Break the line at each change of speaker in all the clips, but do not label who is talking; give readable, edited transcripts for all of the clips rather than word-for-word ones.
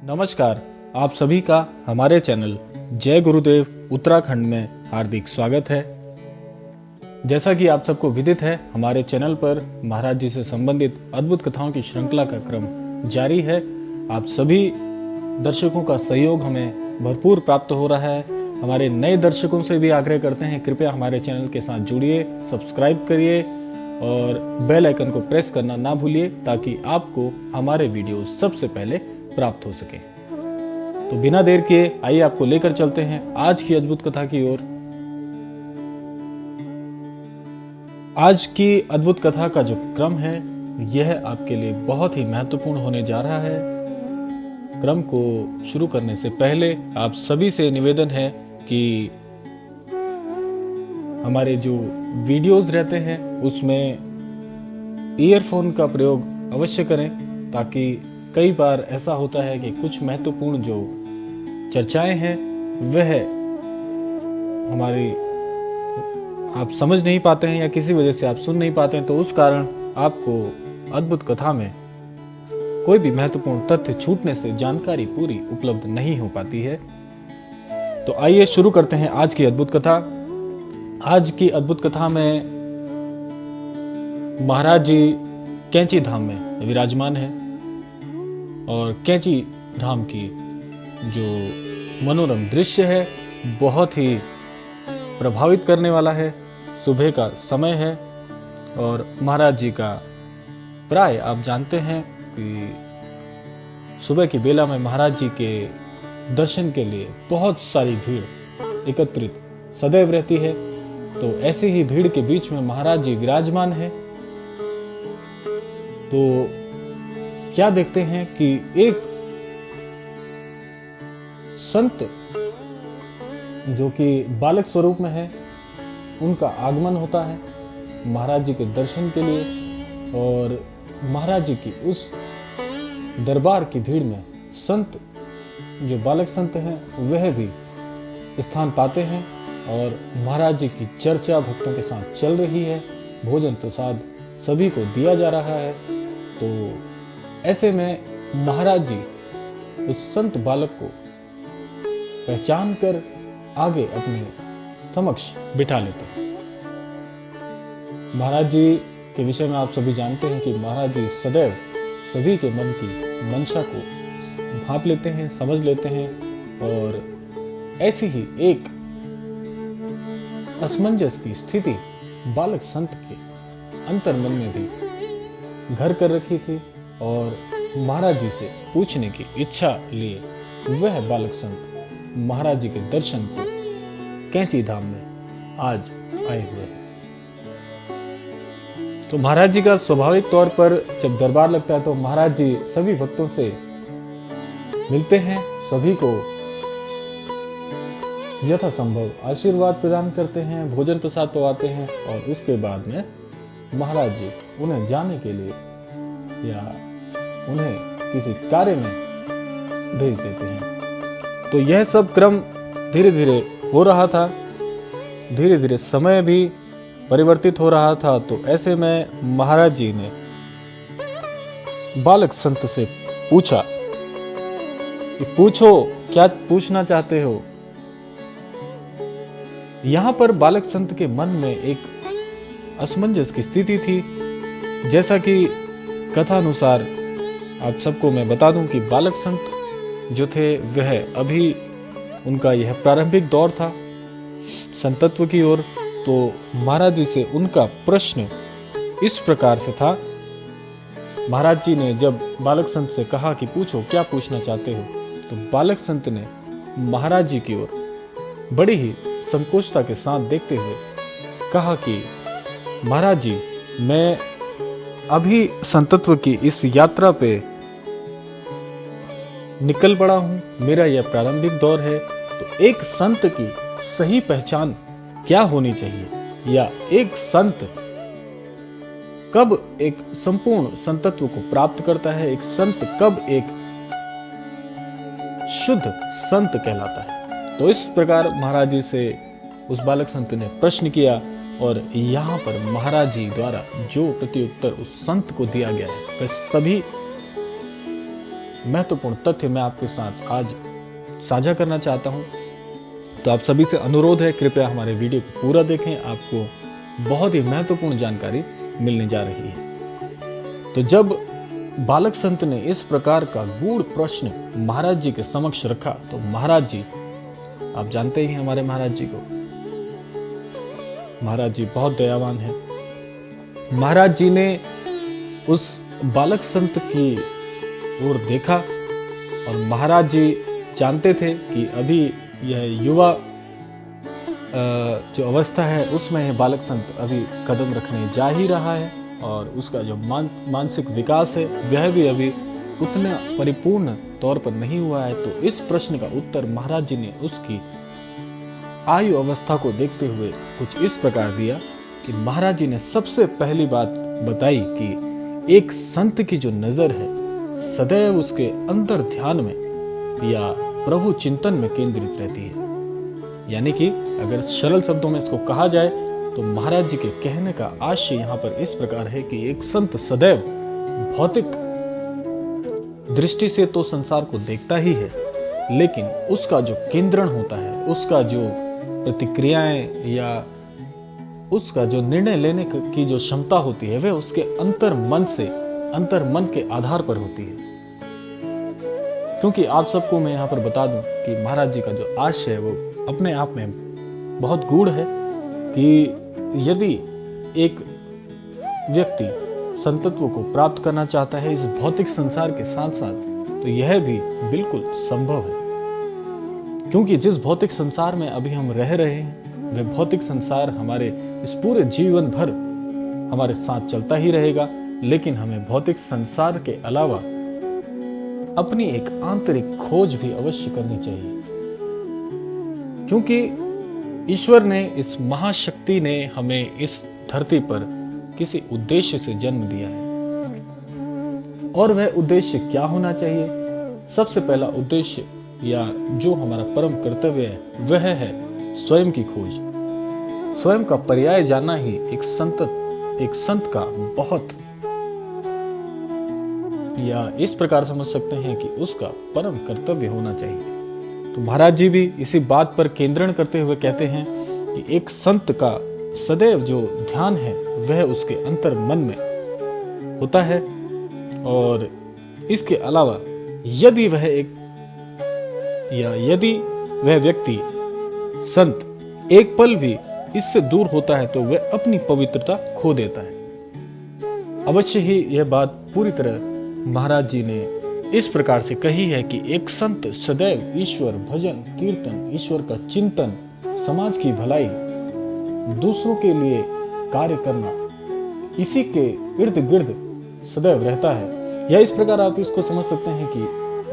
नमस्कार, आप सभी का हमारे चैनल जय गुरुदेव उत्तराखंड में हार्दिक स्वागत है। जैसा कि आप सबको विदित है, हमारे चैनल पर महाराज जी से संबंधित अद्भुत कथाओं की श्रृंखला का क्रम जारी है। आप सभी दर्शकों का सहयोग हमें भरपूर प्राप्त हो रहा है। हमारे नए दर्शकों से भी आग्रह करते हैं, कृपया हमारे चैनल के साथ जुड़िए, सब्सक्राइब करिए और बेल आइकन को प्रेस करना ना भूलिए ताकि आपको हमारे वीडियो सबसे पहले प्राप्त हो सके। तो बिना देर किए आइए आपको लेकर चलते हैं आज की अद्भुत कथा की ओर। आज की अद्भुत कथा का जो क्रम है यह आपके लिए बहुत ही महत्वपूर्ण होने जा रहा है। क्रम को शुरू करने से पहले आप सभी से निवेदन है कि हमारे जो वीडियोस रहते हैं उसमें ईयरफोन का प्रयोग अवश्य करें, ताकि कई बार ऐसा होता है कि कुछ महत्वपूर्ण जो चर्चाएं हैं वह हमारी आप समझ नहीं पाते हैं या किसी वजह से आप सुन नहीं पाते हैं, तो उस कारण आपको अद्भुत कथा में कोई भी महत्वपूर्ण तथ्य छूटने से जानकारी पूरी उपलब्ध नहीं हो पाती है। तो आइए शुरू करते हैं आज की अद्भुत कथा। आज की अद्भुत कथा में महाराज जी कैंची धाम में विराजमान है और कैंची धाम की जो मनोरम दृश्य है बहुत ही प्रभावित करने वाला है। सुबह का समय है और महाराज जी का प्राय आप जानते हैं कि सुबह की बेला में महाराज जी के दर्शन के लिए बहुत सारी भीड़ एकत्रित सदैव रहती है। तो ऐसे ही भीड़ के बीच में महाराज जी विराजमान है। तो क्या देखते हैं कि एक संत जो कि बालक स्वरूप में है, उनका आगमन होता है महाराज जी के दर्शन के लिए, और महाराज जी की उस दरबार की भीड़ में संत जो बालक संत हैं वह भी स्थान पाते हैं और महाराज जी की चर्चा भक्तों के साथ चल रही है। भोजन प्रसाद सभी को दिया जा रहा है। तो ऐसे में महाराज जी उस संत बालक को पहचान कर आगे अपने समक्ष बिठा लेते हैं। महाराज जी के विषय में आप सभी जानते हैं कि महाराज जी सदैव सभी के मन की मंशा को भांप लेते हैं, समझ लेते हैं, और ऐसी ही एक असमंजस की स्थिति बालक संत के अंतर मन में भी घर कर रखी थी और महाराज जी से पूछने की इच्छा लिए वह बालक संत महाराज जी के दर्शन को कैंची धाम में आज आए हुए हैं। तो महाराज जी का स्वाभाविक तौर पर जब दरबार लगता है तो महाराज जी सभी भक्तों से मिलते हैं, सभी को यथासंभव आशीर्वाद प्रदान करते हैं, भोजन प्रसाद पवाते हैं और उसके बाद में महाराज जी उन्हें जाने के लिए या उन्हें किसी कार्य में भेज देते हैं। तो यह सब क्रम धीरे धीरे हो रहा था, धीरे धीरे समय भी परिवर्तित हो रहा था। तो ऐसे में महाराज जी ने बालक संत से पूछा कि पूछो, क्या पूछना चाहते हो। यहां पर बालक संत के मन में एक असमंजस की स्थिति थी। जैसा कि कथा अनुसार आप सबको मैं बता दूं कि बालक संत जो थे वह अभी उनका यह प्रारंभिक दौर था संतत्व की ओर। तो महाराज जी से उनका प्रश्न इस प्रकार से था। महाराज जी ने जब बालक संत से कहा कि पूछो, क्या पूछना चाहते हो, तो बालक संत ने महाराज जी की ओर बड़ी ही संकोचता के साथ देखते हुए कहा कि महाराज जी, मैं अभी संतत्व की इस यात्रा पे निकल पड़ा हूं, मेरा यह प्रारंभिक दौर है। तो एक संत की सही पहचान क्या होनी चाहिए, या एक संत कब एक संपूर्ण संतत्व को प्राप्त करता है, एक संत कब एक शुद्ध संत कहलाता है। तो इस प्रकार महाराज जी से उस बालक संत ने प्रश्न किया और यहाँ पर महाराज जी द्वारा जो प्रत्युत्तर उस संत को दिया गया है वह सभी महत्वपूर्ण तथ्य मैं आपके साथ आज साझा करना चाहता हूं। तो आप सभी से अनुरोध है, कृपया हमारे वीडियो को पूरा देखें, आपको बहुत ही महत्वपूर्ण जानकारी मिलने जा रही है। तो जब बालक संत ने इस प्रकार का गूढ़ प्रश्न महाराज जी के समक्ष रखा, तो महाराज जी, आप जानते ही हैं हमारे महाराज जी को, महाराज जी बहुत दयावान है। महाराज जी ने उस बालक संत की ओर देखा और महाराज जी जानते थे कि अभी यह युवा जो अवस्था है उसमें यह बालक संत अभी कदम रखने जा ही रहा है और उसका जो मानसिक विकास है वह भी अभी उतना परिपूर्ण तौर पर नहीं हुआ है। तो इस प्रश्न का उत्तर महाराज जी ने उसकी आयु अवस्था को देखते हुए कुछ इस प्रकार दिया कि महाराज जी ने सबसे पहली बात बताई कि एक संत की जो नजर है सदैव उसके अंतर ध्यान में या प्रभु चिंतन में केंद्रित रहती है। यानी कि अगर सरल शब्दों में इसको कहा जाए तो महाराज जी के कहने का आशय यहाँ पर इस प्रकार है कि एक संत सदैव भौतिक दृष्टि से तो संसार को देखता ही है, लेकिन उसका जो केंद्रण होता है, उसका जो प्रतिक्रियाएं या उसका जो निर्णय लेने की जो क्षमता होती है वह उसके अंतर मन के आधार पर होती है। क्योंकि आप सबको मैं यहाँ पर बता दूं कि महाराज जी का जो आशय है वो अपने आप में बहुत गूढ़ है कि यदि एक व्यक्ति संतत्व को प्राप्त करना चाहता है इस भौतिक संसार के साथ साथ, तो यह भी बिल्कुल संभव है। क्योंकि जिस भौतिक संसार में अभी हम रह रहे हैं वह भौतिक संसार हमारे इस पूरे जीवन भर हमारे साथ चलता ही रहेगा, लेकिन हमें भौतिक संसार के अलावा अपनी एक आंतरिक खोज भी अवश्य करनी चाहिए। क्योंकि ईश्वर ने, इस महाशक्ति ने हमें इस धरती पर किसी उद्देश्य से जन्म दिया है और वह उद्देश्य क्या होना चाहिए? सबसे पहला उद्देश्य या जो हमारा परम कर्तव्य है वह है स्वयं की खोज। स्वयं का पर्याय जानना ही एक संत का बहुत, या इस प्रकार समझ सकते हैं कि उसका परम कर्तव्य होना चाहिए। तो महाराज जी भी इसी बात पर केंद्रण करते हुए कहते हैं कि एक संत का सदैव जो ध्यान है वह उसके अंतर मन में होता है, और इसके अलावा यदि वह व्यक्ति संत एक पल भी इससे दूर होता है तो वह अपनी पवित्रता खो देता है। अवश्य ही यह बात पूरी तरह महाराज जी ने इस प्रकार से कही है कि एक संत सदैव ईश्वर भजन कीर्तन, ईश्वर का चिंतन, समाज की भलाई, दूसरों के लिए कार्य करना, इसी के इर्द गिर्द सदैव रहता है। या इस प्रकार आप इसको समझ सकते हैं कि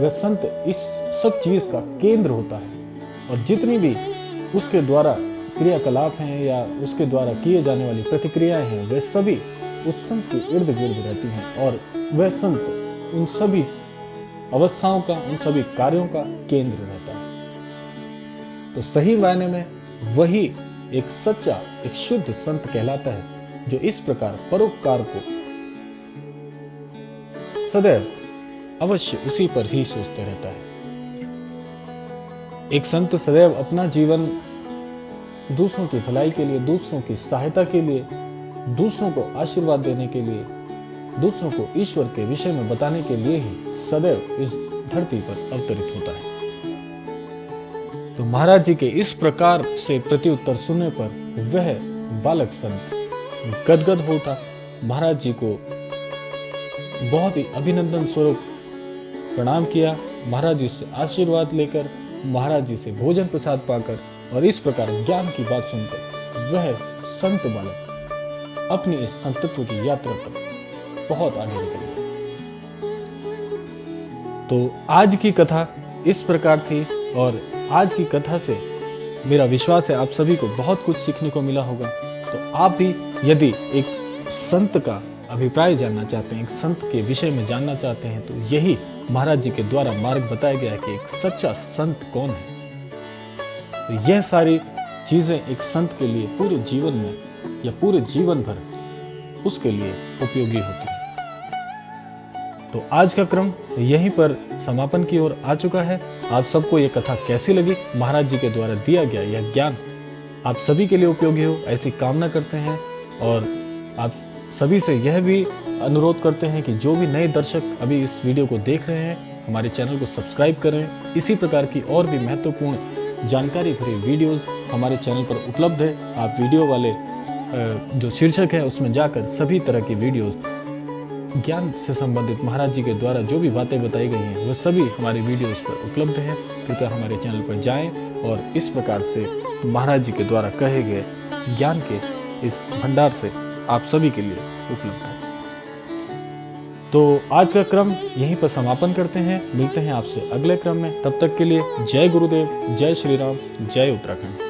वह संत इस सब चीज का केंद्र होता है और जितनी भी उसके द्वारा क्रियाकलाप हैं या उसके द्वारा किए जाने वाली प्रतिक्रियाएं हैं वह सभी उस संत के इर्द गिर्द रहती हैं और वह संत उन सभी अवस्थाओं का, उन सभी कार्यों का केंद्र रहता है। तो सही मायने में वही एक सच्चा, एक शुद्ध संत कहलाता है जो इस प्रकार परोपकार को सदैव अवश्य उसी पर ही सोचते रहता है। एक संत सदैव अपना जीवन दूसरों की भलाई के लिए, दूसरों की सहायता के लिए, दूसरों को आशीर्वाद देने के लिए, दूसरों को ईश्वर के विषय में बताने के लिए ही सदैव इस धरती पर अवतरित होता है। तो महाराज जी के इस प्रकार से प्रत्युत्तर सुनने पर वह बालक संत गदगद हो उठा। महाराज जी को बहुत ही अभिनंदन स्वरूप प्रणाम किया, महाराज जी से आशीर्वाद लेकर, महाराज जी से भोजन प्रसाद पाकर और इस प्रकार ज्ञान की बात सुनकर वह संत बालक अपनी इस संतत्व की यात्रा पर बहुत आगे निकल गया। तो आज की कथा इस प्रकार थी और आज की कथा से मेरा विश्वास है आप सभी को बहुत कुछ सीखने को मिला होगा। तो आप भी यदि एक संत का अभिप्राय जानना चाहते हैं, एक संत के विषय में जानना चाहते हैं, तो यही महाराज जी के द्वारा मार्ग बताया गया है कि एक सच्चा संत कौन है। तो यह सारी चीजें एक संत के लिए पूरे जीवन में या पूरे जीवन भर उसके लिए उपयोगी होती है। तो आज का क्रम यहीं पर समापन की ओर आ चुका है। आप सबको ये कथा कैसी लगी, महाराज जी के द्वारा दिया गया यह ज्ञान आप सभी के लिए उपयोगी हो ऐसी कामना करते हैं। और आप सभी से यह भी अनुरोध करते हैं कि जो भी नए दर्शक अभी इस वीडियो को देख रहे हैं, हमारे चैनल को सब्सक्राइब करें। इसी प्रकार की और भी महत्वपूर्ण जानकारी भरी वीडियोस हमारे चैनल पर उपलब्ध है। आप वीडियो वाले जो शीर्षक है उसमें जाकर सभी तरह की वीडियोस ज्ञान से संबंधित महाराज जी के द्वारा जो भी बातें बताई गई हैं वह सभी हमारी वीडियोस पर उपलब्ध है। कृपया हमारे चैनल पर जाएं और इस प्रकार से महाराज जी के द्वारा कहे गए ज्ञान के इस भंडार से आप सभी के लिए उपलब्ध है। तो आज का क्रम यहीं पर समापन करते हैं। मिलते हैं आपसे अगले क्रम में। तब तक के लिए जय गुरुदेव, जय श्री राम, जय उत्तराखंड।